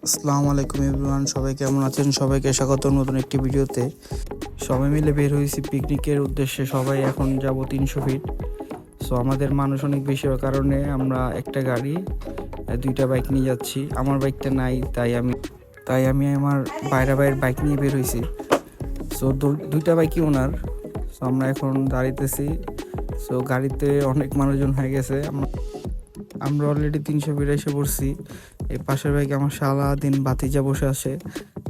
আসসালামু আলাইকুম এভরিওয়ান, সবাই কেমন আছেন? সবাইকে স্বাগত নতুন একটি ভিডিওতে। সবাই মিলে বের হয়েছি পিকনিকের উদ্দেশ্যে। সবাই এখন যাব 300 ফিট। সো আমাদের মানুষ অনেক বেশি হওয়ার কারণে আমরা একটা গাড়ি দুইটা বাইক নিয়ে যাচ্ছি। আমার বাইকটা নাই, তাই আমি আমার বাইরের বাইক নিয়ে বের হয়েছি। সো দুইটা বাইকই ওনার। সো আমরা এখন দাঁড়াইতেছি। সো গাড়িতে অনেক মানুষজন হয়ে গেছে। আমরা অলরেডি 300 ফিট এসে পড়ছি। এই পাশের বাইকে আমার সারাদিন বাতিজা বসে আসে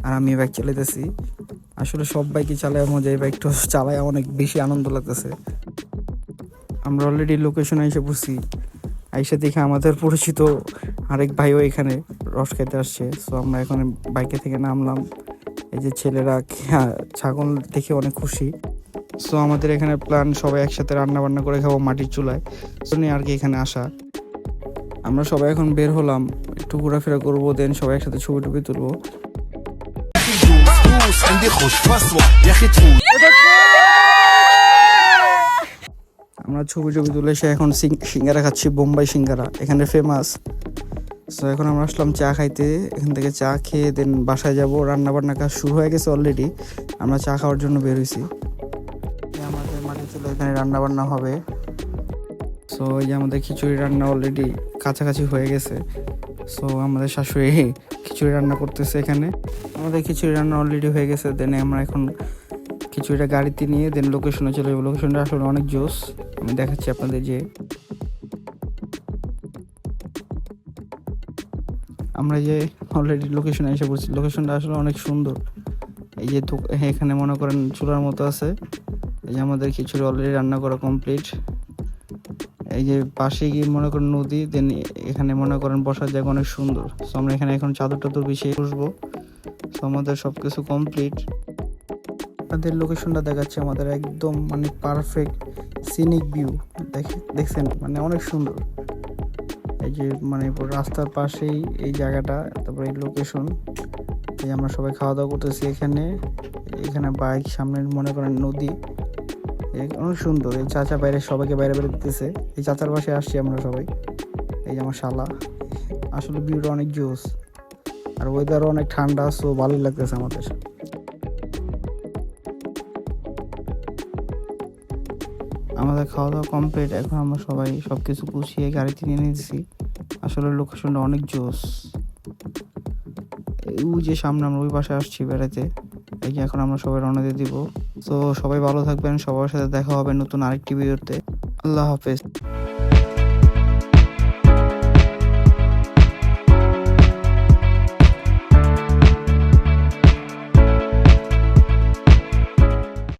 আর আমি বাইক চালাইতেছি। আসলে সব বাইকই চালায় মজা, এই বাইকটা চালায় অনেক বেশি আনন্দ লাগতেছে। আমরা অলরেডি লোকেশনে এসে পড়ছি। আইসা দেখে আমাদের পরিচিত আরেক ভাইও এখানে রস খেতে আসছে। সো আমরা এখন বাইকে থেকে নামলাম। এই যে ছেলেরা ছাগল দেখে অনেক খুশি। সো আমাদের এখানে প্ল্যান সবাই একসাথে রান্না বান্না করে খাবো মাটির চুলায়। সো নিয়ে আর কি এখানে আসা। আমরা সবাই এখন বের হলাম, একটু ঘোরাফেরা করবো, দেন সবাই একসাথে ছবি টবি তুলবো। আমরা ছবি টবি তুলে সে এখন সিঙ্গারা খাচ্ছি, বোম্বাই সিঙ্গারা এখানে ফেমাস। সো এখন আমরা আসলাম চা খাইতে। এখান থেকে চা খেয়ে দেন বাসায় যাব। রান্না বান্না কাজ শুরু হয়ে গেছে অলরেডি। আমরা চা খাওয়ার জন্য বের হয়েছি। আমাদের মাটির চুলা এখানে রান্না বান্না হবে। সো এই যে আমাদের খিচুড়ি রান্না অলরেডি কাছাকাছি হয়ে গেছে। সো আমাদের শাশুড়ি খিচুড়ি রান্না করতেছে এখানে। আমাদের খিচুড়ি রান্না অলরেডি হয়ে গেছে। দেন আমরা এখন খিচুড়িটা গাড়িতে নিয়ে দেন লোকেশনে চলে যাবো। লোকেশনটা আসলে অনেক জোস, আমি দেখাচ্ছি আপনাদের। যে আমরা যে অলরেডি লোকেশনে এসে পড়ছি, লোকেশনটা আসলে অনেক সুন্দর। এই যে এখানে মনে করেন চুলার মতো আছে। এই যে আমাদের খিচুড়ি অলরেডি রান্না করা কমপ্লিট। এই যে পাশে গিয়ে মনে করেন নদী, দেন এখানে মনে করেন বসার জায়গা অনেক সুন্দর। সো আমরা এখানে এখন চাদর টাদর বিছিয়ে বসবো। সো আমাদের সব কিছু কমপ্লিট। আপনাদের লোকেশনটা দেখাচ্ছে আমাদের একদম মানে পারফেক্ট সিনিক ভিউ। দেখছেন মানে অনেক সুন্দর। এই যে মানে রাস্তার পাশেই এই জায়গাটা, তারপরে এই লোকেশন। এই আমরা সবাই খাওয়া দাওয়া করতেছি এখানে বাইক, সামনে মনে করেন নদী, অনেক সুন্দর। এই চাচা সবাইকে বাইরে দিতেছে। এই চাচার পাশে আসছি আমরা সবাই। এই যে আমার শালা, আসলে ভিউটা অনেক জোস আর ওয়েদারও অনেক ঠান্ডা। সো ভালোই লাগতেছে আমাদের। আমাদের খাওয়া দাওয়া কমপ্লিট। এখন আমরা সবাই সবকিছু গুছিয়ে গাড়িতে নিয়ে নিয়েছি। আসলে লোকেশনটা অনেক জোস। ওই যে সামনে আমরা ওই পাশে আসছি বেড়াতে। এই যে এখন আমরা সবাই রওনা দিয়ে দিব। তো সবাই ভালো থাকবেন, সবার সাথে দেখা হবে নতুন আরেকটি ভিডিওতে। আল্লাহ হাফেজ।